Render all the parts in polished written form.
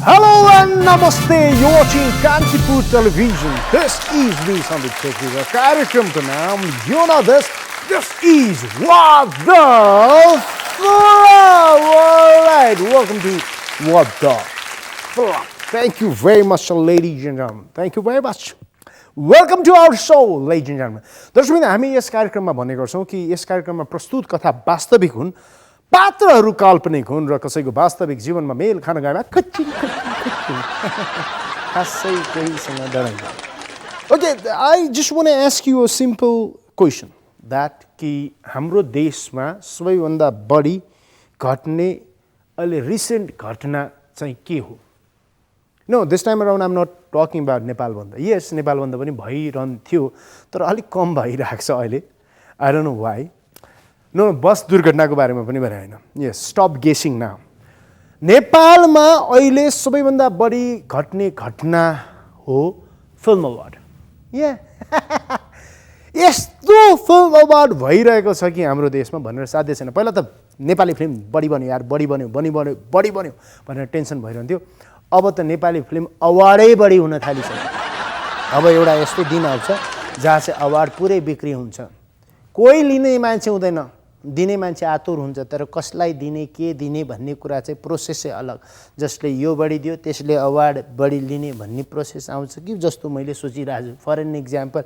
Hello and namaste. You're watching Kantipur Television. This is me, Sambit Chekri. The कार्यक्रम का नाम you know this. This is What the Flop. Alright, welcome to What the Flop. Thank you very much, ladies and gentlemen. Thank you very much. Welcome to our show, ladies and gentlemen. दर्शक हामी यस कार्यक्रममा भन्ने गर्छौं कि यस कार्यक्रममा प्रस्तुत कथा वास्तविक हुन्, पात्रहरू काल्पनिक हुन् र कसैको वास्तविक जीवनमा मेल खान गएमा खच्चिङ खासै कोहीसँग डराइँदैन. Okay, I just want to ask you a simple question that कि हाम्रो देशमा सबैभन्दा बढी घट्ने अहिले रिसेन्ट घटना चाहिँ के हो? No, this time around I'm not talking about Nepal Banda. Yes, Nepal Banda पनि भइरहन्थ्यो तर अलिक कम भइरहेको छ अहिले. I don't know why. No, बस दुर्घटनाको बारेमा पनि भने हैन. Yes, stop guessing now. नेपालमा अहिले सबैभन्दा बढी घट्ने घटना हो फिल्म अवार्ड. Yeah. यस्तो फिल्म अवार्ड भइरहेको छ कि हाम्रो देशमा भनेर साध्य छैन. पहिला त नेपाली फिल्म बढी बन्यो यार, बढी बन्यो भनेर टेन्सन भइरहन्थ्यो. अब त नेपाली फिल्म अवार्डै बढी हुन थालिसक्यो. अब एउटा यस्तो दिन आउँछ जहाँ चाहिँ अवार्ड पुरै बिक्री हुन्छ. कोही लिने मान्छे हुँदैन, दिने मान्छे आतुर हुन्छ, तर कसलाई दिने के दिने भन्ने कुरा चाहिँ प्रोसेसै अलग. जसले यो बढी दियो त्यसले अवार्ड बढी लिने भन्ने प्रोसेस आउँछ कि जस्तो मैले सोचिरहेको छु. फर एन इक्जाम्पल,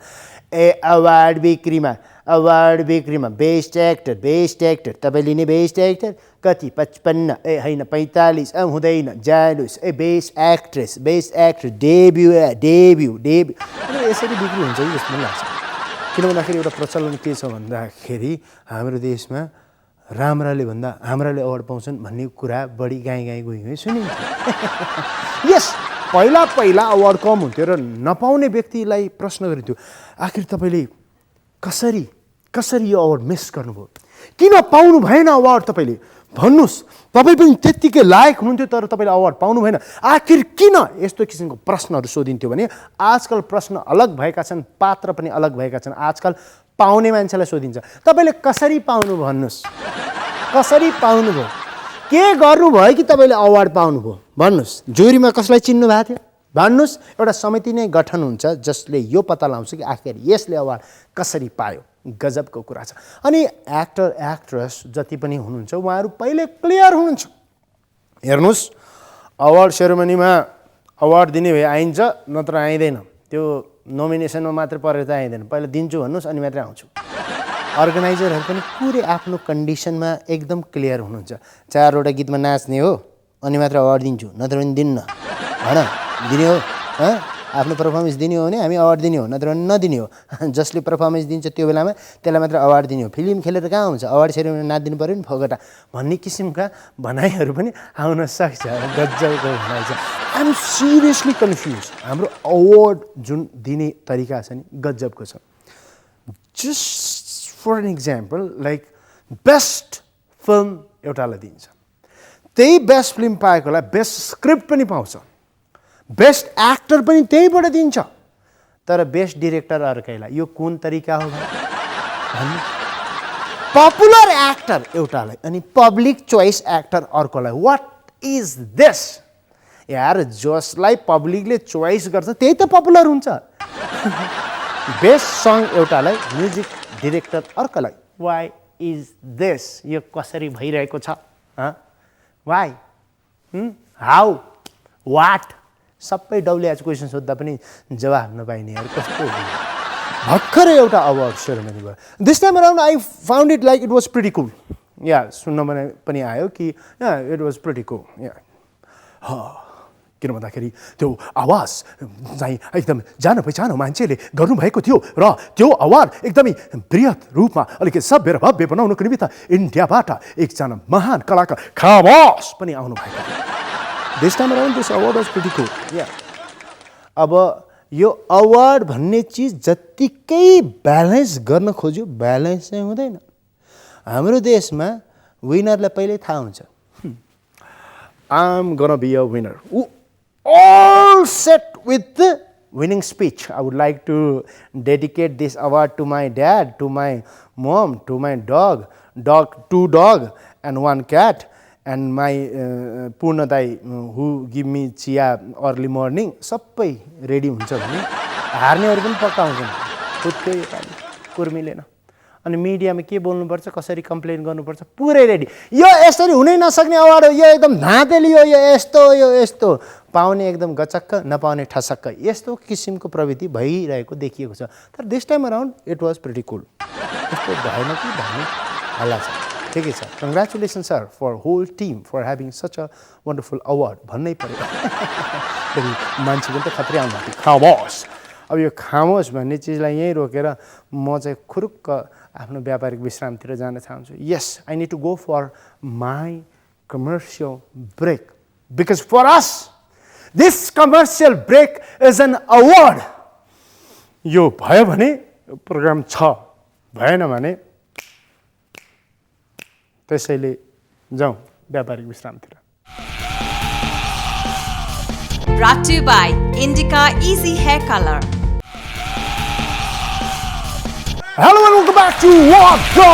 अवार्ड बिक्रीमा बेस्ट एक्टर तपाईँ लिने बेस्ट एक्टर कति 55 होइन 45 हुँदैन जानुस्. बेस्ट एक्ट्रेस डेब्यू यसरी बिक्री हुन्छ कि जस्तो लाग्छ. किन भन्दाखेरि एउटा प्रचलन के छ भन्दाखेरि हाम्रो देशमा हाम्राले अवार्ड पाउँछन् भन्ने कुरा बढी गाई गई सुनिन्छ. यस, पहिला अवार्ड कम हुन्थ्यो र नपाउने व्यक्तिलाई प्रश्न गरिन्थ्यो, आखिर तपाईँले कसरी यो अवार्ड मिस गर्नुभयो, किन पाउनु भएन अवार्ड, तपाईँले भन्नुहोस्. तपाईँ पनि त्यत्तिकै लायक हुनुहुन्थ्यो तर तपाईँले अवार्ड पाउनु भएन, आखिर किन? यस्तो किसिमको प्रश्नहरू सोधिन्थ्यो. भने आजकल प्रश्न अलग भएका छन्, पात्र पनि अलग भएका छन्. आजकल पाउने मान्छेलाई सोधिन्छ, तपाईँले कसरी पाउनु भन्नुहोस्, कसरी पाउनुभयो, के गर्नुभयो कि तपाईँले अवार्ड पाउनुभयो भन्नुहोस्. जुरीमा कसलाई चिन्नु भएको थियो भन्नुहोस्. एउटा समिति नै गठन हुन्छ जसले यो पत्ता लगाउँछ कि आखिर यसले अवार्ड कसरी पायो. गजबको कुरा छ. अनि एक्टर एक्ट्रेस जति पनि हुनुहुन्छ उहाँहरू पहिले क्लियर हुनुहुन्छ. हेर्नुहोस्, अवार्ड सेरेमनीमा अवार्ड दिने भए आइन्छ, नत्र आइँदैन. त्यो नोमिनेसनमा मात्र परेर त आइँदैन. पहिला दिन्छु भन्नुहोस् अनि मात्रै आउँछु. अर्गनाइजरहरू पनि पुरै आफ्नो कन्डिसनमा एकदम क्लियर हुनुहुन्छ. 4वटा गीतमा नाच्ने हो अनि मात्र अवार्ड दिन्छु, नत्र पनि दिन्न होइन. दिने हो आफ्नो पर्फर्मेन्स दिने हो भने हामी अवार्ड दिने हो, नत्र नदिने हो. जसले पर्फर्मेन्स दिन्छ त्यो बेलामा त्यसलाई मात्र अवार्ड दिने हो. फिल्म खेलेर कहाँ हुन्छ, अवार्ड सेरेमनी नाचिदिनु पऱ्यो नि फोगटा भन्ने किसिमका भनाइहरू पनि आउन सक्छ. गजबको भनाइ छ. I am seriously confuse. हाम्रो अवार्ड जुन दिने तरिका छ नि गजबको छ. Just for an example, like best film एउटालाई दिन्छ, त्यही बेस्ट फिल्म पाएकोलाई बेस्ट स्क्रिप्ट पनि पाउँछ, बेस्ट एक्टर पनि त्यहीबाट दिन्छ, तर बेस्ट डिरेक्टर अर्कैलाई. यो कुन तरिका हो भन्नु? पपुलर एक्टर एउटालाई अनि पब्लिक चोइस एक्टर अर्कोलाई. वाट इज दिस यार? जसलाई पब्लिकले चोइस गर्छ त्यही त पपुलर हुन्छ. बेस्ट सङ एउटालाई, म्युजिक डिरेक्टर अर्कोलाई. Why is this? यो कसरी भइरहेको छ? Why, how, what? सबै डब्लुएच क्वेसन सोद्धा पनि जवाफ नपाइने यार, कस्तो भर्खरै एउटा अवार्ड सेरेमनी भयो. This time around I found it like it was pretty cool. या सुन्न पनि आयो कि इट वाज प्रिटी कुल. या किन भन्दाखेरि त्यो आवाज चाहिँ एकदम जान पहिचानो मान्छेले गर्नुभएको थियो र त्यो अवार्ड एकदमै बृहत रूपमा अलिकति सभ्य र भव्य बनाउनको निमित्त इन्डियाबाट एकजना महान कलाकार खामोस पनि आउनु भएको थियो. This time around this award was pretty cool. Yeah. अब यो अवार्ड भन्ने चिज जत्तिकै ब्यालेन्स गर्न खोज्यो ब्यालेन्स चाहिँ हुँदैन. हाम्रो देशमा विनरलाई पहिल्यै थाहा हुन्छ. I'm gonna be a winner. All set with the winning speech. I would like to dedicate this award to my dad, to my mom, to my dog, 2 dogs and 1 cat, and my पूर्ण दाई हु give me चिया early morning सबै ready हुन्छ भने हार्नेहरू पनि पक्का हुन्छन् खुदकै योपालि कुर्मिलेन अनि मिडियामा के बोल्नुपर्छ कसरी कम्प्लेन गर्नुपर्छ पुरै रेडी यो यसरी हुनै नसक्ने अवार्ड हो यो एकदम धाँतेली हो यो यस्तो पाउने एकदम गचक्क नपाउने ठसक्क यस्तो किसिमको प्रवृत्ति भइरहेको देखिएको छ तर this time around it was pretty cool यस्तो भएन कि भन्ने हल्ला छ ठिकै छ congratulation sir for whole team for having such a wonderful award भन्नै पऱ्यो फेरि मान्छे पनि त खत्रै आउनु भएको खामोस अब यो खामोस भन्ने चिजलाई यहीँ रोकेर म चाहिँ खुरुक्क आफ्नो व्यापारिक विश्रामतिर जान चाहन्छु yes I need to go for my commercial break because for us this commercial break is an award यो भयो भने प्रोग्राम छ भएन भने त्यसैले जाउँ व्यापारिक विश्रामतिर Brought to you by Indica Easy Hair Color. Hello and welcome back to What the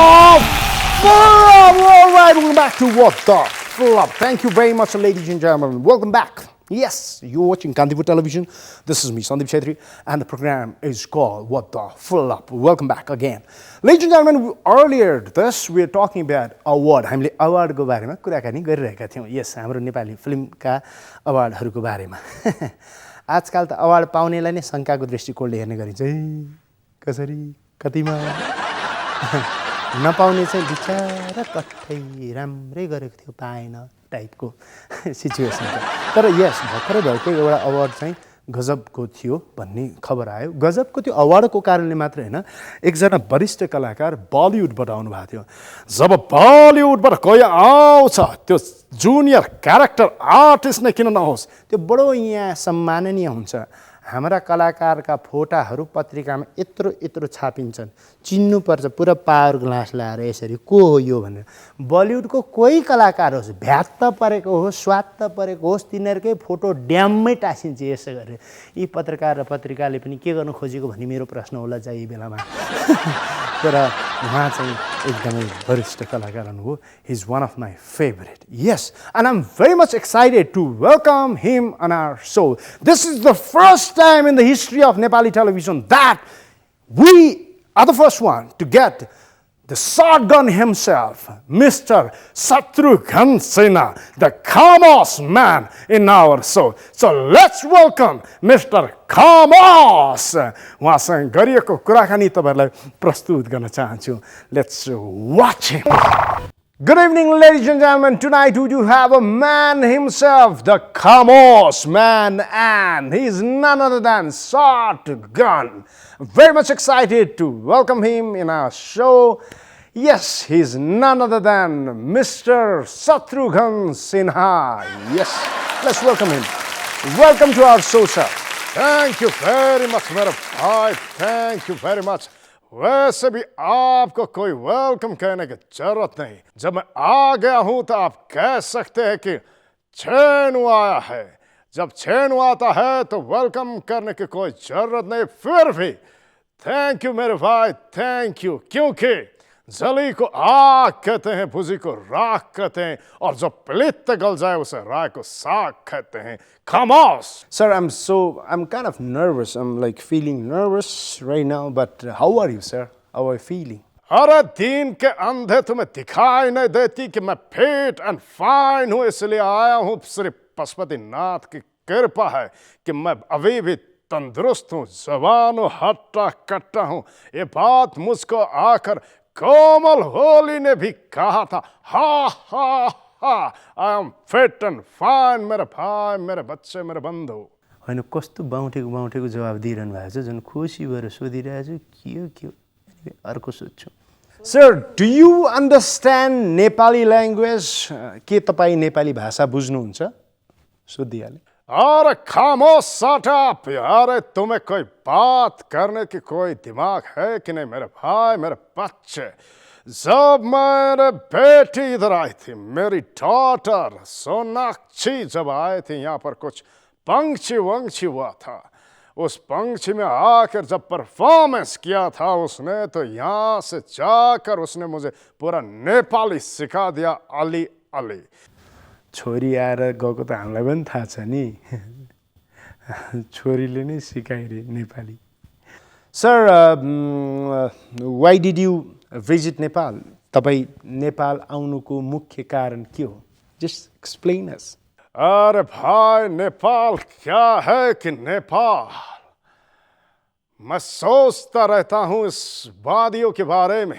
Flop! Alright, welcome back to What the Flop. Thank you very much, ladies and gentlemen. Welcome back. Yes, you're watching Kantipur Television. This is me, Sandeep Chhetri, and the program is called What the Flop. Welcome back again. Ladies and gentlemen, earlier this, we were talking about award. हामीले अवार्डको बारेमा कुराकानी गरिरहेका थियौँ. यस, हाम्रो नेपाली फिल्मका अवार्डहरूको बारेमा. आजकल त अवार्ड पाउनेलाई नै शङ्काको दृष्टिकोणले हेर्ने गरिन्छ कसरी कतिमा नपाउने चाहिँ बिचारा कठै राम्रै गरेको थियो पाएन टाइपको सिचुएसन छ तर यस भर्खरै भएको एउटा अवार्ड चाहिँ गजबको थियो भन्ने खबर आयो गजबको त्यो अवार्डको कारणले मात्र हैन एकजना वरिष्ठ कलाकार बलिउडबाट आउनु भएको थियो जब बलिउडबाट कोही आउँछ त्यो जुनियर क्यारेक्टर आर्टिस्ट नै किन नहोस् त्यो बडो यहाँ सम्माननीय हुन्छ हाम्रा कलाकारका फोटाहरू पत्रिकामा यत्रो यत्रो छापिन्छन् चिन्नुपर्छ पुरा पावर ग्लास लाएर यसरी को हो यो भनेर बलिउडको कोही कलाकार होस् भ्यात्त परेको होस् स्वात्त परेको होस् तिनीहरूकै फोटो ड्याममै टाँसिन्छ यसो गरेर यी पत्रकार र पत्रिकाले पनि के गर्नु खोजेको भन्ने मेरो प्रश्न होला चाहिँ यी बेलामा तर उहाँ चाहिँ एकदमै वरिष्ठ कलाकार हुनुभयो he is one of my favourite yes and I am very much excited to welcome him on our show this is the first time in the history of Nepali television that we are the first one to get the shotgun himself, Mr. Shatrughan Sinha, the Kamos man in our show. So let's welcome Mr. Kamos. उहाँसँग गरिएको कुराकानी तपाईहरुलाई प्रस्तुत गर्न चाहन्छु. Let's watch him. Good evening, ladies and gentlemen. Tonight we do have a man himself, the Kamos man, and he's none other than Shotgun. Very much excited to welcome him in our show. Yes, he's none other than Mr. Shatrughan Sinha. Yes, let's welcome him. Welcome to our show, sir. Thank you very much, madam. Thank you very much. वैसे भी आपको कोई welcome कहने की जरूरत नहीं जब मैं आ गया हूं तो आप कह सकते हैं कि छेनू आया है जब छेनू आता है तो वेलकम करने की कोई जरूरत नहीं फिर भी थैंक यू मेरे भाई थैंक यू क्योंकि जली को आग कहते हैं भुजी को राख कहते हैं और जो पलित गल जाए उसे राय को साग कहते हैं Kamos. Sir, I'm kind of nervous. I'm like feeling nervous right now, but how are you, sir? How are you feeling? अरे दिन के अंधे तुम्हें दिखाई नहीं देती कि मैं फिट एंड फाइन हूँ इसलिए आया हूँ सिर्फ पशुपतिनाथ की कृपा है कि मैं अभी भी तंदुरुस्त हूँ जवान हूँ हट्टा कट्टा हूँ ये बात मुझको आकर कोमल होली ने भी कहा था हा हा I am fit and fine मेरा भाइ मेरा बच्चे मेरा बन्धु हैन कस्तो बाउटेको जवाब दिइरहनु भएको छ जुन खुसी भएर सोधिरहेको छु के अर्को सोध्छु sir do you understand Nepali language के तपाईँ नेपाली भाषा बुझ्नुहुन्छ सोधिहाले अरे खामोश shut up अरे तुम्हें कोई बात करने की कोई दिमाग है कि नहीं मेरे भाई मेरे बच्चे जब मेरे बेटी इधर आई थी मेरी डॉटर सोनाक्षी जब आए थे यहाँ पर कुछ पंक्षी वंक्षी हुआ था उस पंक्षी में आकर जब परफॉर्मेंस किया था उसने तो यहाँ से जाकर उसने मुझे पूरा नेपाली सिखा दिया अली अली छोरी आएर गएको त हामीलाई पनि थाहा छ नि छोरीले नै सिकाइरे Nepali sir why did you visit Nepal तपाईँ नेपाल आउनुको मुख्य कारण के हो जस्ट एक्सप्लेन अस अरे भाई नेपाल क्या है कि नेपाल मैं सोचता रहता हूँ इस वादियों के बारे में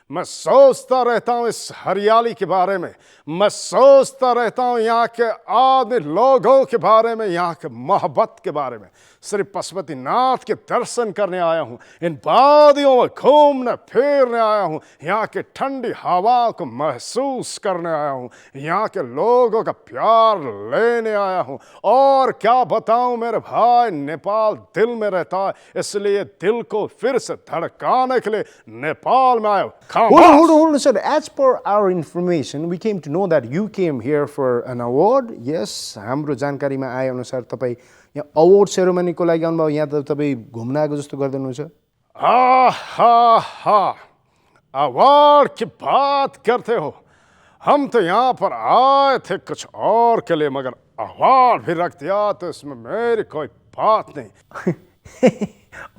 मैं सोचता रहता हूँ इस हरियाली के बारे में मैं सोचता रहता हूँ यहाँ के आदमी लोगों के बारे में यहाँ के मोहब्बत के बारे में श्री पशुपतिनाथ के दर्शन करने आया हूँ इन वादियों में घूमने फिरने आया हूँ यहाँ के ठंडी हवा को महसूस करने आया हूँ यहाँ के लोगों का प्यार लेने आया हूँ और क्या बताऊँ मेरे भाई नेपाल दिल में रहता है इसलिए दिल को फिर से धड़काने के लिए नेपाल में आया हूँ Hold on, sir. As per our information, we came to know that you came here for an award. Yes, हाम्रो जानकारीमा आए अनुसार तपाईँ यहाँ अवार्ड सेरेमनीको लागि आउनुभयो यहाँ त तपाईँ घुम्न आएको जस्तो गर्दै हुनुहुन्छ अवार्ड की बात करते हो हम तो यहाँ पर आए थे कुछ और के लिए मगर अवार्ड भी रख दिया तो इसमें मेरी कोई बात नहीं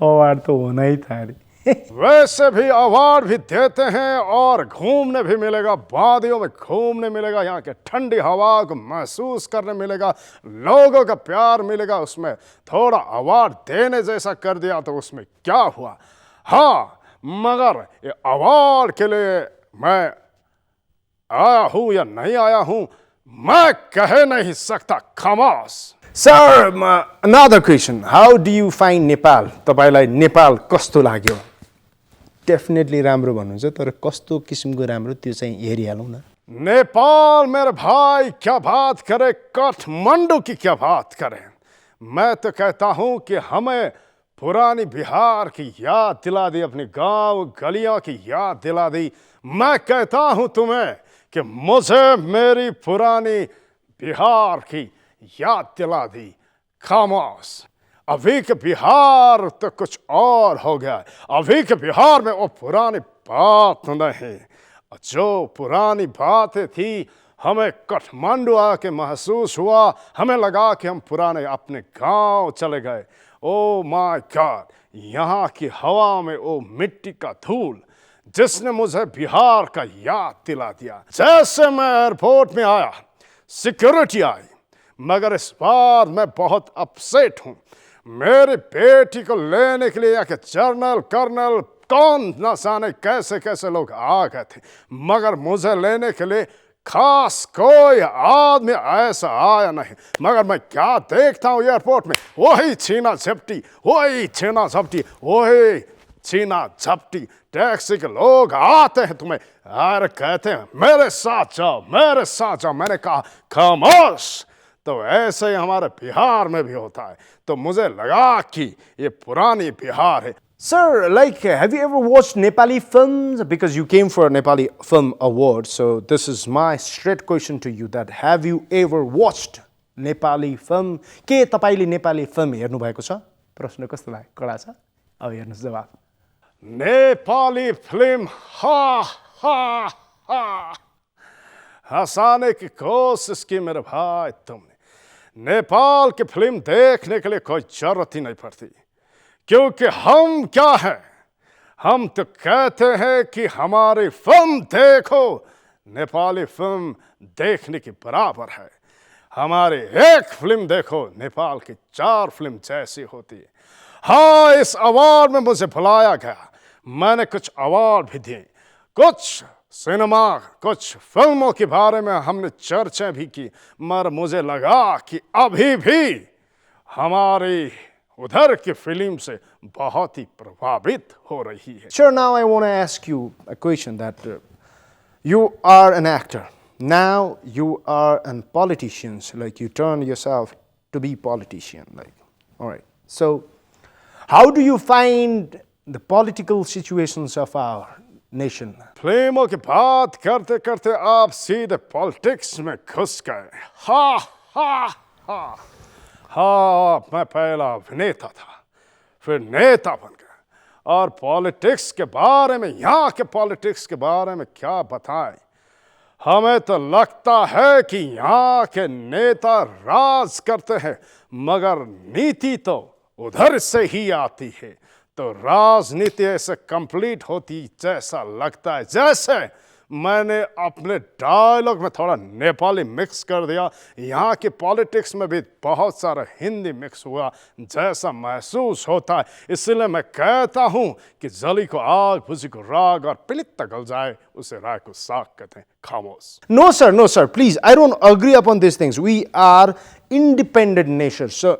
अवार्ड तो होना ही था अरे वैसे भी अवार्ड भी देते हैं और घूमने भी मिलेगा वादियों में घूमने मिलेगा यहाँ के ठंडी हवा को महसूस करने मिलेगा लोगों का प्यार मिलेगा उसमें थोड़ा अवार्ड देने जैसा कर दिया तो उसमें क्या हुआ हाँ मगर ये अवार्ड के लिए मैं आया हूँ या नहीं आया हूँ मैं कह नहीं सकता खामोश Sir, another question. How do you find Nepal? तपाईलाई नेपाल कस्तो लाग्यो डेफिनेटली राम्रो भन्नुहुन्छ तर कस्तो किसिमको राम्रो त्यो चाहिँ हेरिहालौँ न नेपाल मेरे भाई क्या बात करे काठमांडू की क्या बात करें मैं तो कहता हूँ कि हमें पुरानी बिहार की याद दिला दी अपने गांव गलियों की याद दिला दी मैं कहता हूँ तुम्हें कि मुझे मेरी पुरानी बिहार की याद दिला दी खामोश अभी के बिहार तो कुछ और हो गया अभी के बिहार में वो पुरानी बात नहीं जो पुरानी बातें थी हमें काठमांडू आके महसूस हुआ हमें लगा कि हम पुराने अपने गांव चले गए ओ माय गॉड यहाँ की हवा में वो मिट्टी का धूल जिसने मुझे बिहार का याद दिला दिया जैसे मैं एयरपोर्ट में आया सिक्योरिटी आई मगर इस बार मैं बहुत अपसेट हूँ मेरी बेटी को लेने के लिए एक जनरल कर्नल कौन न जाने कैसे कैसे लोग आ गए थे मगर मुझे लेने के लिए खास कोई आदमी ऐसा आया नहीं मगर मैं क्या देखता हूँ एयरपोर्ट में वही छीना झपटी टैक्सी के लोग आते हैं तुम्हें अरे कहते हैं मेरे साथ जाओ मैंने कहा खामोश तो ऐसे ही हमारे बिहार में भी होता है तो मुझे लगा कि ये पुरानी बिहार है Sir, like, have you ever watched Nepali films? Because you came for a Nepali Film Award, so this is my straight question to you that have you ever watched Nepali film? के तपाईले Nepali film हेर्नु भएको छ? प्रश्न कस्तो लाग्यो? कडा छ? अब हेर्नुस् जवाफ. नेपाली फिल्म हंसाने की कोशिश की मेरे भाई तुमने नेपाल की फिल्म देखने के लिए कोई जरूरत ही नहीं पड़ती क्योंकि हम क्या हैं हम तो कहते हैं कि हमारी फिल्म देखो नेपाली फिल्म देखने के बराबर है हमारी एक फिल्म देखो नेपाल की 4 फिल्म जैसी होती है हाँ इस अवार्ड में मुझे बुलाया गया मैंने कुछ अवार्ड भी दिए कुछ सिनेमा कुछ फिल्मों के बारे में हमने चर्चा भी की मगर मुझे लगा कि अभी भी हमारी उधर की फिल्म से बहुत ही प्रभावित हो रही है Sure, now I want to ask you a question that you are an actor. Now you are a politician. Like you turn yourself to be politician. Like, all right. So, how do you find the political situations of our nation? फिल्मों की बात करते करते आप सीधे politics में घुस गए हाँ मैं पहला अभिनेता था फिर नेता बन गया और पॉलिटिक्स के बारे में यहाँ के पॉलिटिक्स के बारे में क्या बताएं हमें तो लगता है कि यहाँ के नेता राज करते हैं, मगर नीति तो उधर से ही आती है। तो राजनीति ऐसे कंप्लीट होती जैसा लगता है। जैसे मैंने अपने डायलॉग में थोड़ा नेपाली मिक्स कर दिया, यहाँ की पॉलिटिक्स में भी बहुत सारा हिंदी मिक्स हुआ जैसा महसूस होता है। इसलिए मैं कहता हूँ कि जली को आग, भुजी को राग और पिलित गल जाए उसे राय को साग कहते हैं। खामोश। No, sir, please. I don't agree upon these things. We are independent nation. So,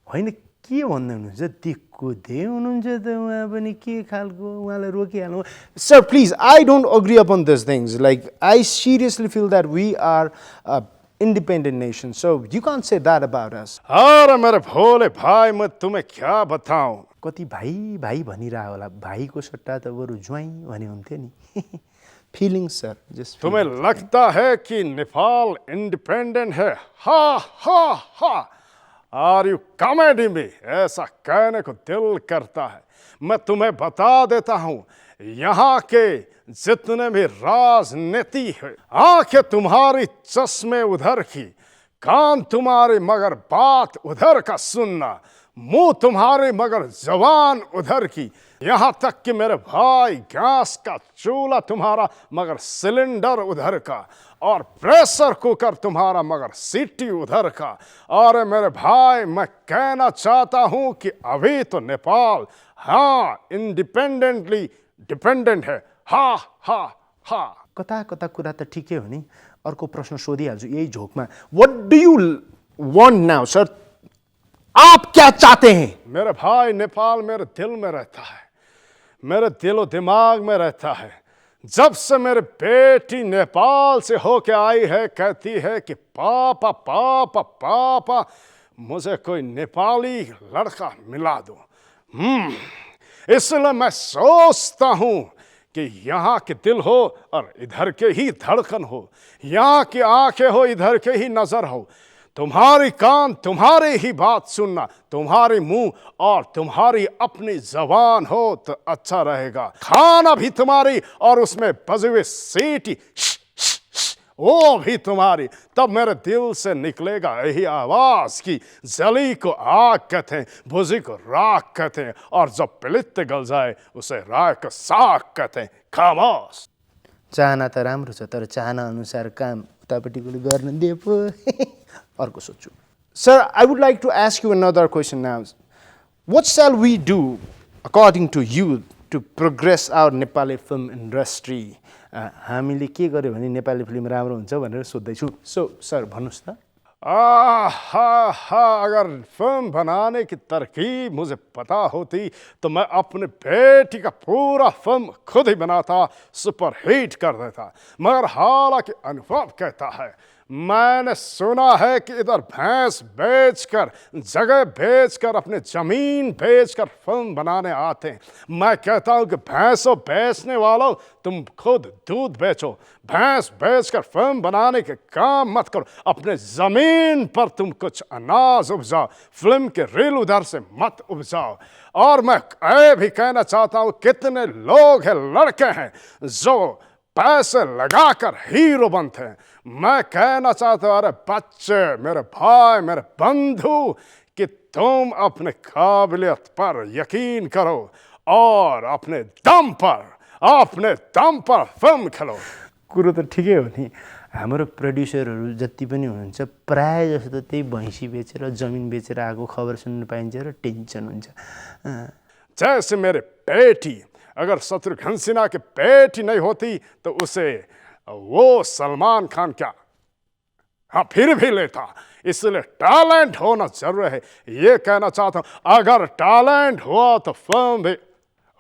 होइन के भन्दै हुनुहुन्छ? दिक्को दे हुनुहुन्छ त उहाँ पनि के खालको उहाँलाई रोकिहाल्नु. Sir, please, I don't agree upon these things. Like, I seriously feel that we are a independent nation. So, you can't say that about us. अरे मेरे भोले भाई, मैं तुम्हें क्या बताऊं? कति भाइ भाइ भनिरह होला. भाइको सट्टा त बरु ज्वाइँ भने हुन्थ्यो नि. Feelings, sir. Just तुम्हें लगता है कि नेपाल इंडिपेंडेंट है? हा हा हा। आर यू कॉमेडी में? ऐसा कहने को दिल करता है। मैं तुम्हें बता देता हूं, यहाँ के जितने भी राजनीति है, आंखें तुम्हारी चश्मे उधर की, कान तुम्हारे मगर बात उधर का सुनना, मुंह तुम्हारे मगर जबान उधर की। यहाँ तक कि मेरे भाई गैस का चूल्हा तुम्हारा मगर सिलेंडर उधर का, और प्रेशर कुकर तुम्हारा मगर सीटी उधर का। और मेरे भाई, मैं कहना चाहता हूँ कि अभी तो नेपाल हाँ इंडिपेंडेंटली डिपेंडेंट है। हा हा हा। कता कता कुरा त ठिकै हो नि. अर्को प्रश्न सोधिहाल्छु यही झोकमा. What do you want now, sir? आप क्या चाहते हैं? मेरे भाई, नेपाल मेरे दिल में रहता है, मेरे दिलो दिमाग में रहता है। जब से मेरे बेटी नेपाल से होके आई है, कहती है कि पापा पापा पापा मुझे कोई नेपाली लड़का मिला दो। इसलिए मैं सोचता हूँ कि यहाँ के दिल हो और इधर के ही धड़कन हो, यहाँ की आंखें हो, इधर के ही नजर हो, तुम्हारी कान तुम्हारी ही बात सुनना, तुम्हारी मुंह और तुम्हारी अपनी जबान हो तो अच्छा रहेगा। खाना भी तुम्हारी और उसमें बजे हुए सीटी वो भी तुम्हारी। तब मेरे दिल से निकलेगा यही आवाज की जली को आग कहते हैं, भुजी को राख कहते हैं, और जब पिलित गल जाए उसे राय को साग कहते हैं। खामोश। चाहना त राम्रो छ, तर चाहना अनुसार काम उतापट्टिकोले गर्न दिए पो. अर्को सोध्छु. Sir, I would like to ask you another question now. What shall we do, according to you, to progress our Nepali film industry? हामीले के गर्यो भने नेपाली फिल्म राम्रो हुन्छ भनेर सोध्दैछु. So, sir, भन्नुहोस् त. अगर फिल्म बनाने की तरकीब मुझे पता होती तो मैं अपने बेटी का पूरा फिल्म खुद ही बनाता, सुपर हिट कर देता। मगर हालांकि अनुभव कहता है, मैंने सुना है कि इधर भैंस बेचकर, जगह बेचकर, अपने जमीन बेचकर फिल्म बनाने आते हैं। मैं कहता हूँ कि भैंसों बेचने वालों, तुम खुद दूध बेचो, भैंस बेचकर फिल्म बनाने के काम मत करो। अपने जमीन पर तुम कुछ अनाज उपजाओ, फिल्म के रील उधर से मत उपजाओ। और मैं ये भी कहना चाहता हूँ, कितने लोग हैं, लड़के हैं जो पैसे लगाकर हीरो बनते हैं। मैं कहना चाहता हूँ, अरे बच्चे, मेरे भाई, मेरे बंधु, कि तुम अपने काबिलियत पर यकीन करो और अपने दम पर फिल्म खेलो। कुरो त ठिकै हो नि. हाम्रो प्रड्युसरहरू जति पनि हुनुहुन्छ प्राय जस्तो त त्यही भैँसी बेचेर जमिन बेचेर आएको खबर सुन्नु पाइन्छ र टेन्सन हुन्छ. जैसे मेरे बेटी, अगर शत्रुघ्न सिन्हा की बेटी नहीं होती तो उसे वो सलमान खान क्या हाँ फिर भी लेता। इसलिए टैलेंट होना जरूरी है। ये कहना चाहता हूँ, अगर टैलेंट हुआ तो फिल्म भी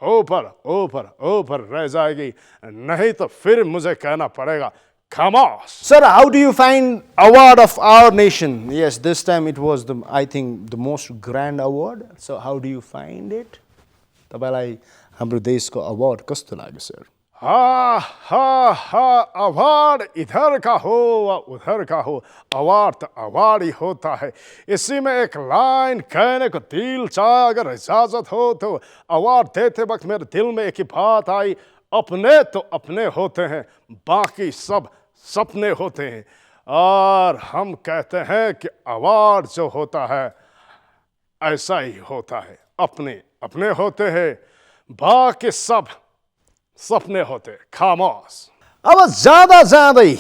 ऊपर ऊपर ऊपर रह जाएगी, नहीं तो फिर मुझे कहना पड़ेगा खामोश. Sir, how do you find award of our nation? Yes, this time it was I think the most grand award. So how do you find it? तपाईलाई हाम्रो देशको अवार्ड कस्तो लाग्यो सर? अवार्ड इधर का हो व उधर का हो, अवार्ड तो अवार्ड ही होता है। इसी में एक लाइन कहने को दिल चाहे, अगर इजाजत हो तो। अवार्ड देते वक्त मेरे दिल में एक ही बात आई, अपने तो अपने होते हैं, बाकी सब सपने होते हैं और हम कहते हैं कि अवार्ड जो होता है ऐसा ही होता है, अपने अपने होते हैं, बाकी सब सपने होते हैं। खामोश। अब जाँदा जाँदै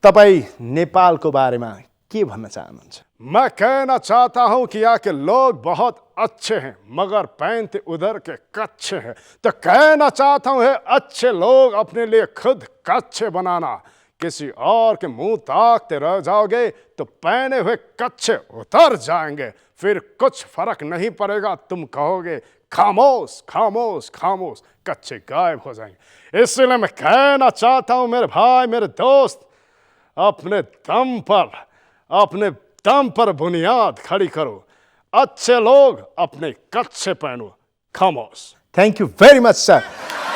तपाईँ नेपालको बारेमा के भन्न चाहनुहुन्छ? मैं कहना चाहता हूं कि यहाँ के लोग बहुत अच्छे हैं मगर पहनते उधर के कच्चे हैं। तो कहना चाहता हूं है अच्छे लोग अपने लिए खुद कच्चे बनाना। किसी और के मुंह ताकते रह जाओगे तो पहने हुए कच्चे उतर जाएंगे, फिर कुछ फर्क नहीं पड़ेगा। तुम कहोगे खामोश खामोश खामोश, कच्चे गायब हो जाएंगे। इसलिए मैं कहना चाहता हूं मेरे भाई मेरे दोस्त, अपने दम पर बुनियाद खड़ी करो। अच्छे लोग अपने कच्चे पहनो। खामोश। Thank you very much, sir.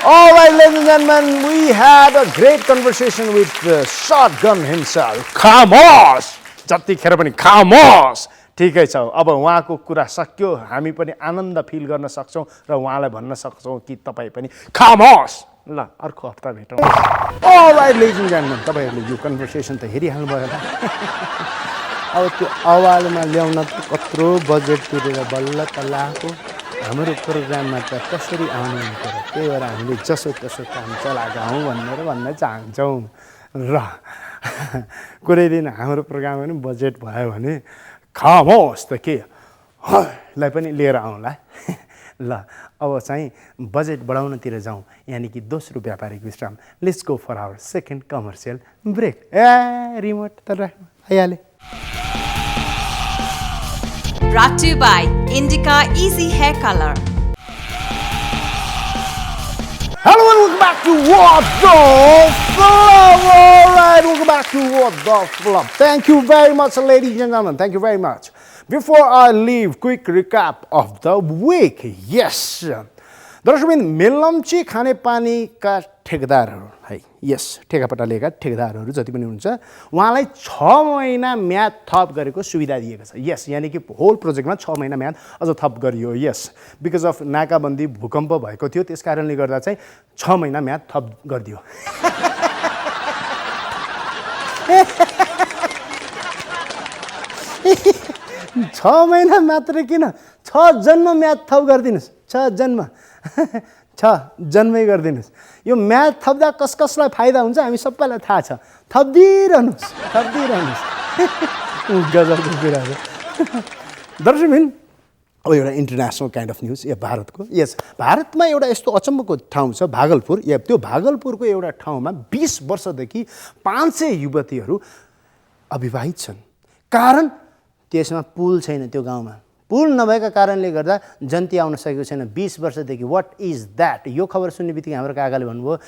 All right, ladies and gentlemen, we had a great conversation with the shotgun himself. Khamos! जतिखेर पनि खामोश। ठिकै छ, अब उहाँको कुरा सक्यो, हामी पनि आनन्द फिल गर्न सक्छौँ र उहाँलाई भन्न सक्छौँ कि तपाईँ पनि खामोश। ल अर्को हप्ता भेटौँ। All right, ladies and gentlemen, तपाईँहरूले यो कन्भर्सेसन त हेरिहाल्नु भयो होला। अब त्यो आवाजमा ल्याउन त कत्रो बजेट तिरेर बल्ल तल्ल आएको, हाम्रो प्रोग्राममा त कसरी आउनु पर्यो। त्यही भएर हामीले जसो तसो काम चलाएका हौँ भन्न चाहन्छौँ। र कुनै दिन हाम्रो प्रोग्राममा पनि बजेट भयो भने खामोश त के लाई पनि लिएर आउँला। ल अब चाहिँ बजेट बढाउनतिर जाउँ, यानि कि दोस्रो व्यापारिक विश्राम। Let's go for our second commercial break. Remote त राख्नु आइहाले। Brought to you by Indica Easy Hair Color. Hello and welcome back to What the Flop. All right, welcome back to What the Flop. Thank you very much, ladies and gentlemen. Thank you very much. Before I leave, quick recap of the week. Yes. दर्शकबिन मेलम्ची खानेपानीका ठेकेदारहरू है, यस ठेकापट्टा लिएका ठेकेदारहरू जति पनि हुनुहुन्छ उहाँलाई 6 महिना म्याद थप गरेको सुविधा दिएको छ। यस, यानि कि होल प्रोजेक्टमा 6 महिना म्याद अझ थप गरियो। यस, बिकज अफ नाकाबन्दी भूकम्प भएको थियो, त्यस कारणले गर्दा चाहिँ 6 महिना म्याद थप गरिदियो। 6 महिना मात्र किन, 6 जन्म म्याद थप गरिदिनुहोस्। 6 जन्म 6 जन्मै गरिदिनुहोस्। यो म्याद थप्दा कसलाई फाइदा हुन्छ हामी सबैलाई थाहा छ। थप्दिरहनुहोस्। गजबको कुरा हो। दर्शकबिन अब एउटा इन्टरनेसनल काइन्ड अफ न्युज या भारतको। यस, भारतमा एउटा यस्तो अचम्मको ठाउँ छ भागलपुर। या त्यो भागलपुरको एउटा ठाउँमा 20 वर्षदेखि 500 युवतीहरू अविवाहित छन्। कारण त्यसमा पुल छैन। त्यो गाउँमा पुल नभएका कारणले गर्दा जन्ती आउन सकेको छैन 20 वर्षदेखि। What is that? यो खबर सुन्ने बित्तिकै हाम्रो काकाले भन्नुभयो,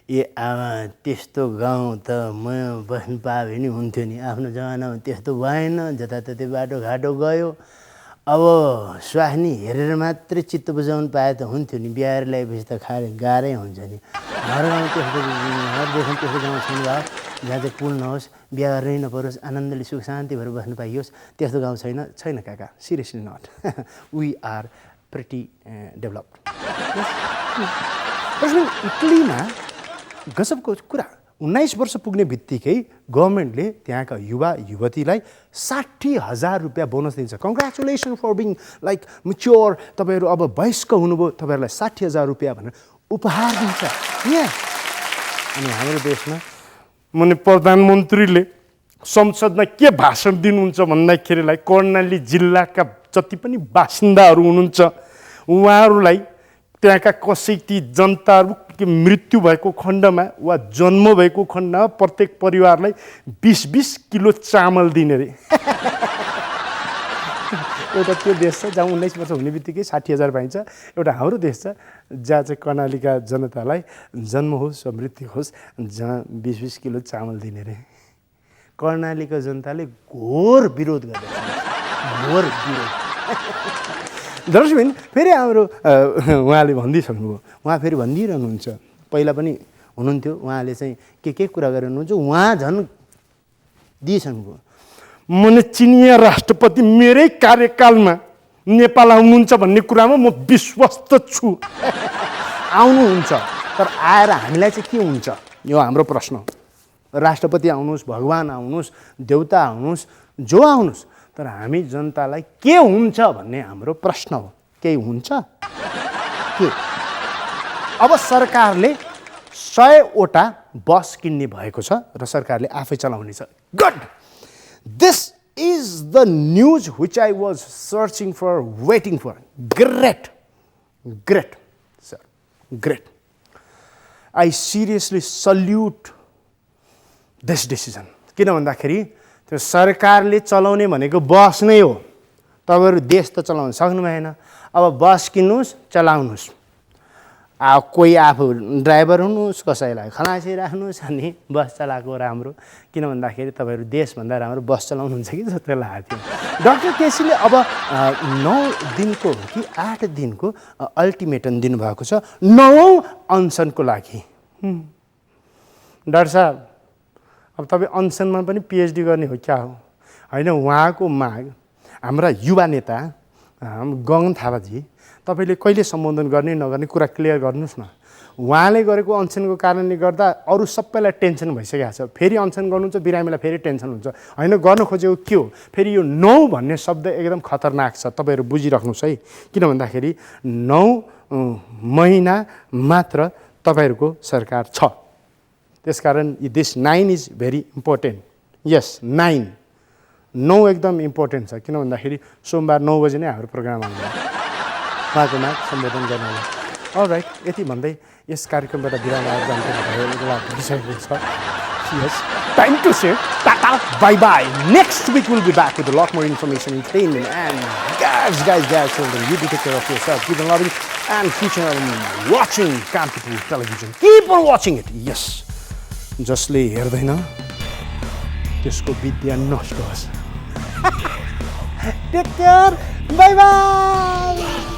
ए आमा त्यस्तो गाउँ त म बस्नु पाए भने हुन्थ्यो नि, आफ्नो जमानामा त्यस्तो भएन, जताततै बाटोघाटो गयो। अब स्वास्नी हेरेर मात्रै चित्त बुझाउनु पाए त हुन्थ्यो नि, बिहार ल्याएपछि त गाह्रै हुन्छ नि। हाम्रो गाउँ त्यस्तो, हर देशमा त्यस्तो गाउँ छैन भयो जहाँ चाहिँ पुल नहोस्, बिहा गर्नै नपरोस्, आनन्दले सुख शान्ति भएर बस्नु पाइयोस्। त्यस्तो गाउँ छैन काका, seriously not. We are pretty developed. इटलीमा गजबको कुरा, 19 वर्ष पुग्ने बित्तिकै गभर्मेन्टले त्यहाँका युवा युवतीलाई 60,000 रुपियाँ बोनस दिन्छ। Congratulation for being like mature, तपाईँहरू अब वयस्क हुनुभयो, तपाईँहरूलाई 60,000 रुपियाँ भनेर उपहार दिन्छ। यहाँ अनि हाम्रो देशमा माने प्रधानमन्त्रीले संसदमा के भाषण दिनुहुन्छ भन्दाखेरिलाई कर्णाली जिल्लाका जति पनि बासिन्दाहरू हुनुहुन्छ उहाँहरूलाई त्यहाँका कसै ती जनताहरू मृत्यु भएको खण्डमा वा जन्म भएको खण्डमा प्रत्येक परिवारलाई 20-20 किलो चामल दिने रे। एउटा त्यो देश छ जहाँ 19 वर्ष हुने बित्तिकै 60,000 पाइन्छ। एउटा हाम्रो देश छ जहाँ चाहिँ कर्णालीका जनतालाई जन्म होस् वा मृत्यु होस् जहाँ 20-20 किलो चामल दिने रे। कर्णालीको जनताले घोर विरोध गर्दैछ, घोर विरोध। दर्शकबिन फेरि हाम्रो उहाँले भनिदिइसक्नुभयो, उहाँ फेरि भनिदिइरहनुहुन्छ, पहिला पनि हुनुहुन्थ्यो, उहाँले चाहिँ के कुरा गरिरहनुहुन्छ, उहाँ झन् दिइसक्नुभयो, मैले चिनिया राष्ट्रपति मेरै कार्यकालमा नेपाल आउनुहुन्छ भन्ने कुरामा म विश्वस्त छु। आउनुहुन्छ, तर आएर हामीलाई चाहिँ के हुन्छ, यो हाम्रो प्रश्न। राष्ट्रपति आउनुहोस्, भगवान आउनुहोस्, देउता आउनुहोस्, जो आउनुहोस्, तर हामी जनतालाई के हुन्छ भन्ने हाम्रो प्रश्न हो। केही हुन्छ के? अब सरकारले 100वटा बस किन्ने भएको छ र सरकारले आफै चलाउने छ। Good! This is the news which I was searching for, waiting for. Great, sir, great. I seriously salute this decision. किन भन्दाखेरि त्यो सरकारले चलाउने भनेको बस नै हो। तपाईहरु देश त चलाउन सक्नु भएन, अब बस किन्नुस्, चलाउनुस्। कोही आफू ड्राइभर हुनुहोस्, कसैलाई खलासी राख्नुहोस् अनि बस चलाएको राम्रो। किन भन्दाखेरि तपाईहरु देशभन्दा राम्रो बस चलाउनुहुन्छ कि जस्तो लाग्थ्यो। डाक्टर केसीले अब 9 दिनको कि 8 दिनको अल्टिमेटम दिनुभएको छ 9औं अनसनको लागि। डाक्टर साहब, अब तपाईँ अनसनमा पनि पिएचडी गर्ने हो क्या हो? होइन, उहाँको माग हाम्रा युवा नेता गगन थापाजी, तपाईले कहिले सम्बोधन गर्ने नगर्ने कुरा क्लियर गर्नुस् न। उहाँले गरेको अनसनको कारणले गर्दा अरू सबैलाई टेन्सन भइसकेको छ। फेरि अनसन गर्नुहुन्छ, बिरामीलाई फेरि टेन्सन हुन्छ। होइन, गर्न खोजेको के हो? फेरि यो 9 भन्ने शब्द एकदम खतरनाक छ। तपाईहरु बुझिराख्नुस् है। किन भन्दाखेरि 9 महिना मात्र तपाईहरुको सरकार छ। त्यसकारण दिस 9 इज भेरी इम्पोर्टेन्ट। यस, 9 एकदम इम्पोर्टेन्ट छ। किन भन्दाखेरि सोमबार 9 बजे नै हाम्रो प्रोग्राम आउँछ। उहाँको माग सम्बोधन गर्नलाई। अलराइट, यति भन्दै यस कार्यक्रमबाट बिराम आएर जान्छु छ। Yes, time to say tata, bye bye. Next week we'll be back with a lot more information, entertainment, and guys, children, you do take care of yourself. Keep on loving and keep on watching Kantipur television. Keep on watching it. Yes. जसले हेर्दैन त्यसको विद्या नष्ट होस्। Take care. Bye bye.